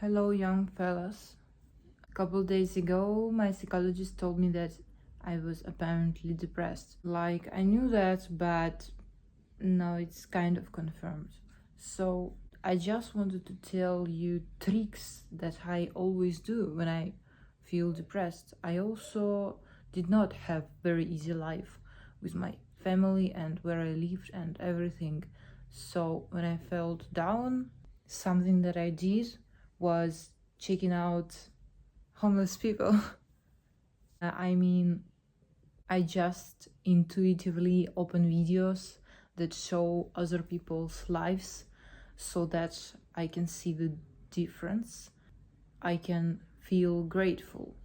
Hello, young fellas. A couple days ago, my psychologist told me that I was apparently depressed. Like, I knew that, but now it's kind of confirmed. So, I just wanted to tell you tricks that I always do when I feel depressed. I also did not have very easy life with my family and where I lived and everything. So, when I felt down, something that I did was checking out homeless people. I mean, I just intuitively open videos that show other people's lives so that I can see the difference. I can feel grateful,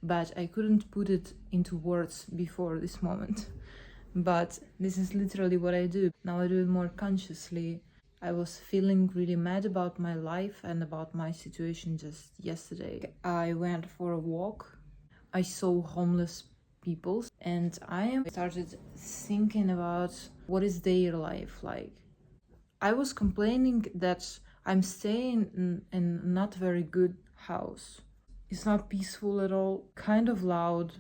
but I couldn't put it into words before this moment. But this is literally what I do. Now I do it more consciously. I was feeling really mad about my life and about my situation just yesterday. I went for a walk. I saw homeless people and I started thinking about what is their life like. I was complaining that I'm staying in a not very good house. It's not peaceful at all, kind of loud.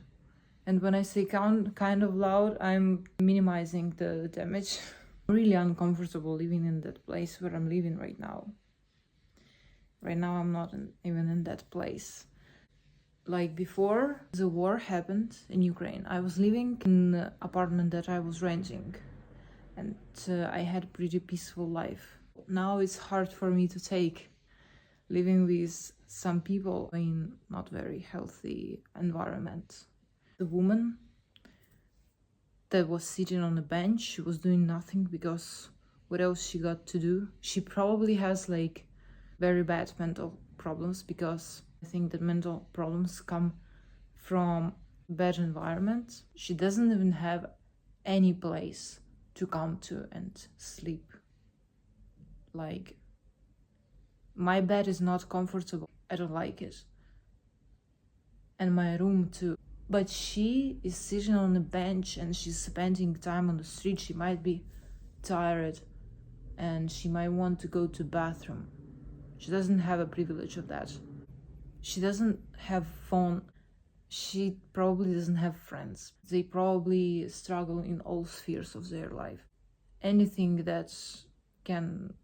And when I say kind of loud, I'm minimizing the damage. I'm really uncomfortable living in that place where I'm living right now. Right now, I'm not even in that place. Like before the war happened in Ukraine, I was living in the apartment that I was renting, and I had a pretty peaceful life. Now it's hard for me to take living with some people in not very healthy environment. The woman that was sitting on a bench, she was doing nothing because what else she got to do? She probably has like very bad mental problems, because I think that mental problems come from bad environment. She doesn't even have any place to come to and sleep. Like, my bed is not comfortable. I don't like it. And my room too. But she is sitting on a bench and she's spending time on the street. She might be tired and she might want to go to bathroom. She doesn't have a privilege of that. She doesn't have phone. She probably doesn't have friends. They probably struggle in all spheres of their life. Anything that can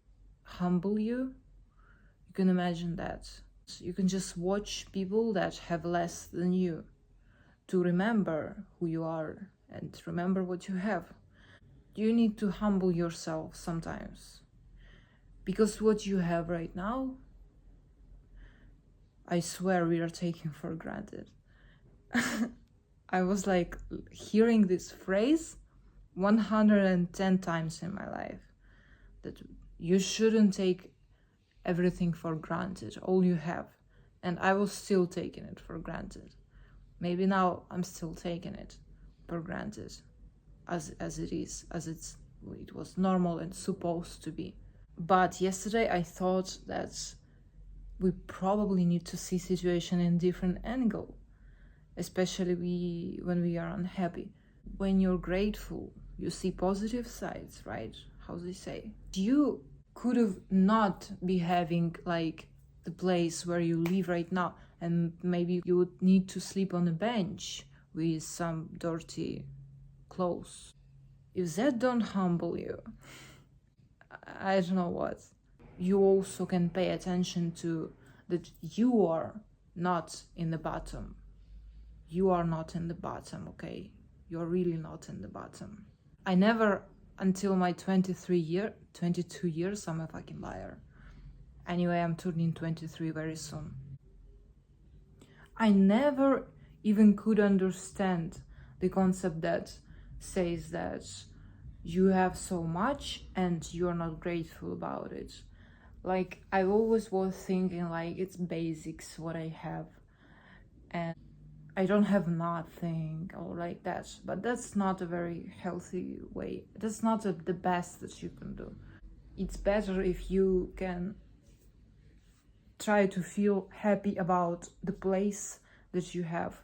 humble you, you can imagine that. You can just watch people that have less than you to remember who you are and remember what you have. You need to humble yourself sometimes, because what you have right now, I swear we are taking for granted. I was like hearing this phrase 110 times in my life, that you shouldn't take everything for granted, all you have. And I was still taking it for granted. Maybe now I'm still taking it for granted, as it is, as it was normal and supposed to be. But yesterday I thought that we probably need to see situation in different angle, especially when we are unhappy. When you're grateful, you see positive sides, right? How they say. You could have not be having like the place where you live right now, and maybe you would need to sleep on a bench with some dirty clothes. If that don't humble you, I don't know what. You also can pay attention to that you are not in the bottom. You are not in the bottom, okay? You're really not in the bottom. I never, until my 22 years, I'm a fucking liar. Anyway, I'm turning 23 very soon. I never even could understand the concept that says that you have so much and you're not grateful about it. Like, I always was thinking like it's basics what I have, and I don't have nothing or like that. But that's not a very healthy way. That's not the best that you can do. It's better if you can try to feel happy about the place that you have.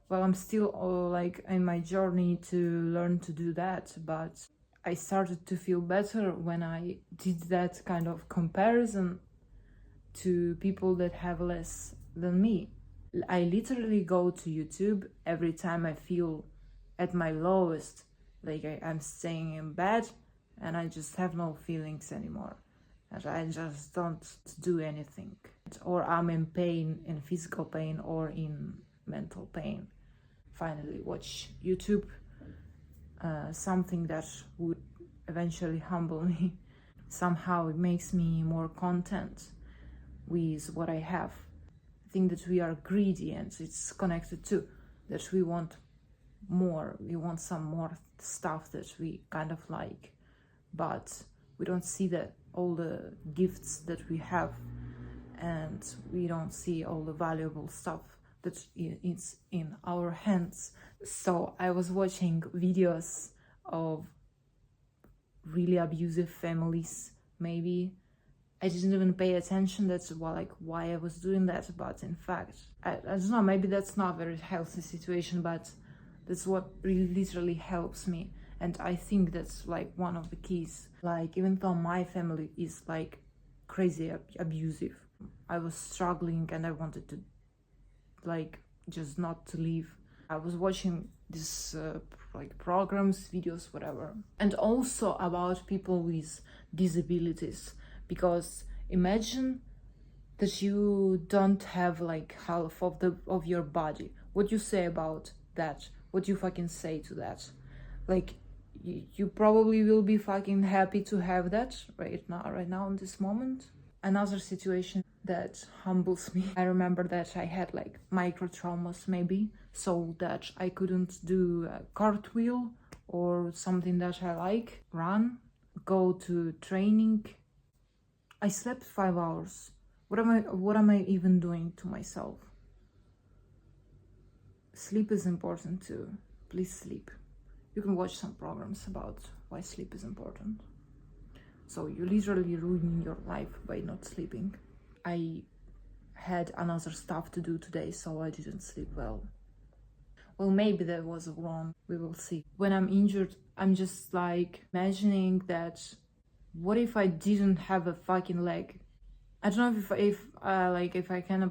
Well, I'm still like in my journey to learn to do that, but I started to feel better when I did that kind of comparison to people that have less than me. I literally go to YouTube every time I feel at my lowest, like I'm staying in bed and I just have no feelings anymore. And I just don't do anything. Or I'm in pain, in physical pain or in mental pain. Finally, watch YouTube, something that would eventually humble me. Somehow it makes me more content with what I have. I think that we are greedy, and it's connected to that we want more. We want some more stuff that we kind of like, but we don't see that all the gifts that we have, and we don't see all the valuable stuff that is in our hands. So I was watching videos of really abusive families. Maybe I didn't even pay attention. That's why I was doing that. But in fact, I don't know, maybe that's not a very healthy situation, but that's what really literally helps me. And I think that's like one of the keys. Like, even though my family is like crazy abusive, I was struggling and I wanted to like just not to leave. I was watching this like programs, videos, whatever, and also about people with disabilities. Because imagine that you don't have like half of your body. What you say about that? What you fucking say to that? Like, you probably will be fucking happy to have that right now in this moment. Another situation that humbles me, I remember that I had like micro traumas, maybe, so that I couldn't do a cartwheel or something that I like, run, go to training. I slept 5 hours. What am I even doing to myself? Sleep is important too. Please sleep. You can watch some programs about why sleep is important. So you're literally ruining your life by not sleeping. I had another stuff to do today, so I didn't sleep well. Well, maybe that was wrong. We will see. When I'm injured, I'm just like imagining that, what if I didn't have a fucking leg? I don't know if I can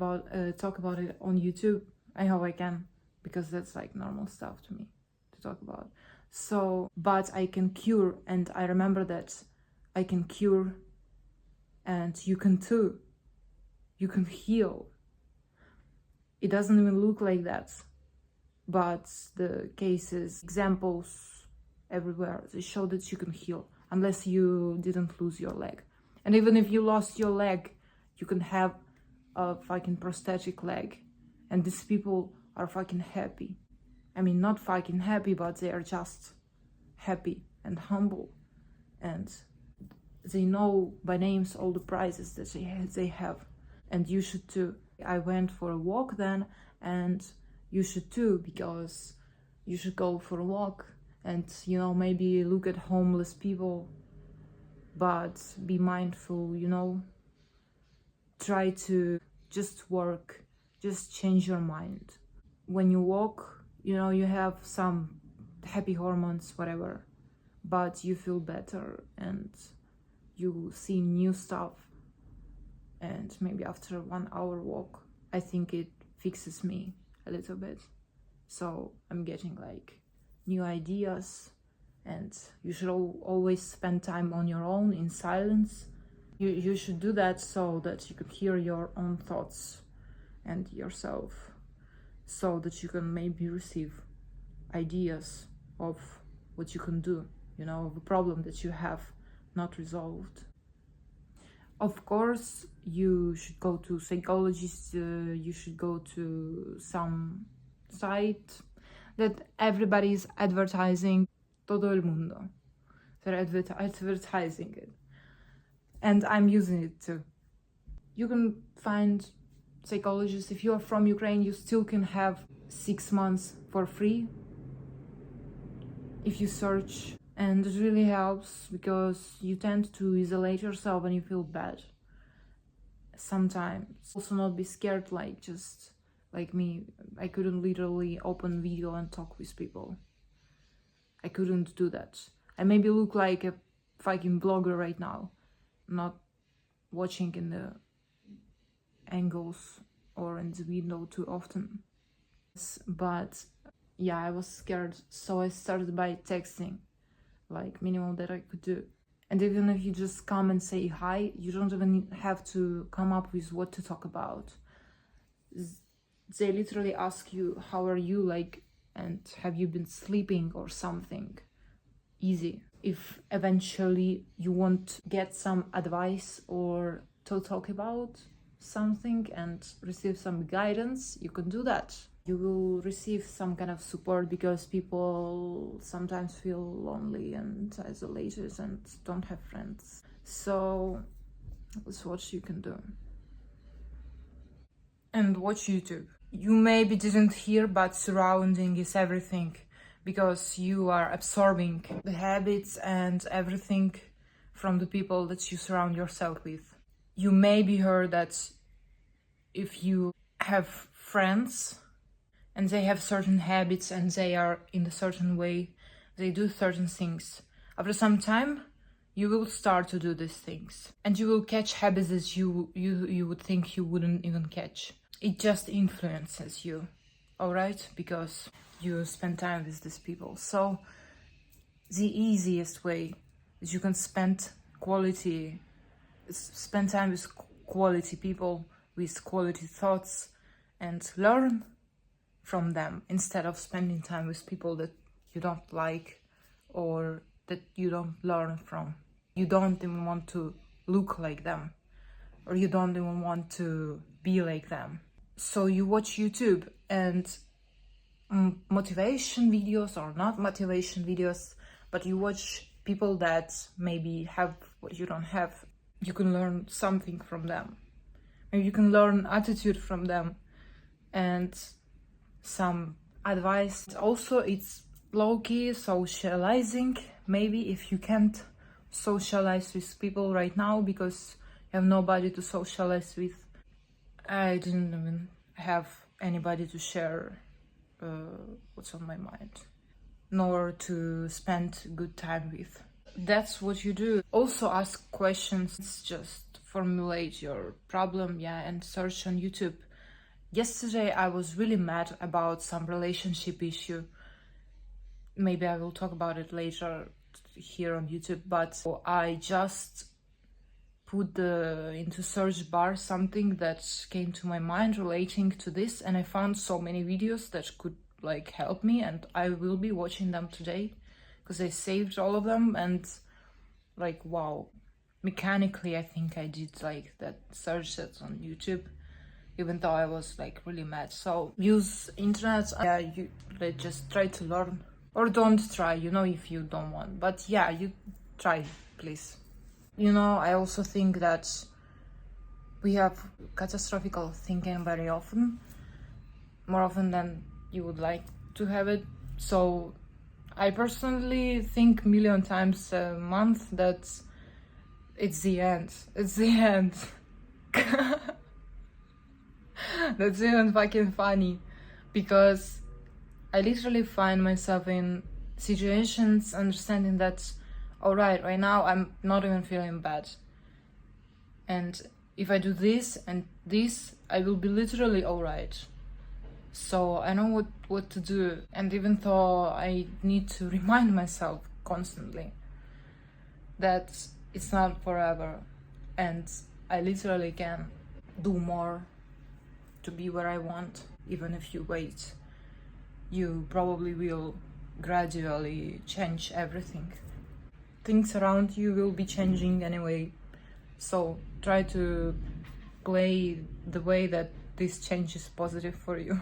talk about it on YouTube. I hope I can, because that's like normal stuff to me to talk about. So, but I can cure, and I remember that I can cure, and you can too. You can heal. It doesn't even look like that, but the cases, examples everywhere, they show that you can heal, unless you didn't lose your leg. And even if you lost your leg, you can have a fucking prosthetic leg, and these people are fucking happy. I mean, not fucking happy, but they are just happy and humble, and they know by names all the prizes that they have, and you should too. I went for a walk then, and you should too, because you should go for a walk and, you know, maybe look at homeless people, but be mindful, you know, try to just work, just change your mind. When you walk, you know, you have some happy hormones, whatever, but you feel better and you see new stuff. And maybe after 1 hour walk, I think it fixes me a little bit. So I'm getting like new ideas, and you should always spend time on your own in silence. You should do that so that you can hear your own thoughts and yourself, so that you can maybe receive ideas of what you can do, you know, of a problem that you have not resolved. Of course, you should go to psychologists, you should go to some site that everybody is advertising. Todo el mundo. They're advertising it. And I'm using it too. You can find psychologists. If you are from Ukraine, you still can have 6 months for free if you search. And it really helps, because you tend to isolate yourself when you feel bad sometimes. Also, not be scared, like just like me. I couldn't literally open video and talk with people. I couldn't do that. I maybe look like a fucking blogger right now, not watching in the angles or in the window too often. But yeah, I was scared, so I started by texting, like minimum that I could do. And even if you just come and say hi, you don't even have to come up with what to talk about. They literally ask you, how are you, like, and have you been sleeping or something. Easy. If eventually you want to get some advice or to talk about something and receive some guidance, you can do that. You will receive some kind of support, because people sometimes feel lonely and isolated and don't have friends. So that's what you can do. And watch YouTube. You maybe didn't hear, but surrounding is everything, because you are absorbing the habits and everything from the people that you surround yourself with. You maybe heard that if you have friends and they have certain habits and they are in a certain way, they do certain things, after some time you will start to do these things and you will catch habits that you would think you wouldn't even catch. It just influences you, all right, because you spend time with these people. So the easiest way is you can spend time with quality people, with quality thoughts, and learn from them, instead of spending time with people that you don't like or that you don't learn from. You don't even want to look like them, or you don't even want to be like them. So you watch YouTube and motivation videos or not motivation videos, but you watch people that maybe have what you don't have. You can learn something from them. Maybe you can learn attitude from them and some advice. Also, it's low-key socializing. Maybe if you can't socialize with people right now because you have nobody to socialize with. I didn't even have anybody to share what's on my mind, nor to spend good time with. That's what you do. Also ask questions, just formulate your problem, and search on YouTube. Yesterday I was really mad about some relationship issue. Maybe I will talk about it later here on YouTube, but I just put into search bar something that came to my mind relating to this, and I found so many videos that could like help me, and I will be watching them today because I saved all of them. And like, wow, mechanically I think I did like that search that on YouTube, even though I was like really mad. So use internet, you just try to learn, or don't try, if you don't want, but you try, please. I also think that we have catastrophic thinking very often, more often than you would like to have it. So I personally think million times a month that it's the end. It's the end. That's even fucking funny, because I literally find myself in situations understanding that, alright, right now I'm not even feeling bad. And if I do this and this, I will be literally alright. So I know what to do. And even though I need to remind myself constantly that it's not forever, and I literally can do more to be where I want. Even if you wait, you probably will gradually change everything. Things around you will be changing anyway, so try to play the way that this change is positive for you.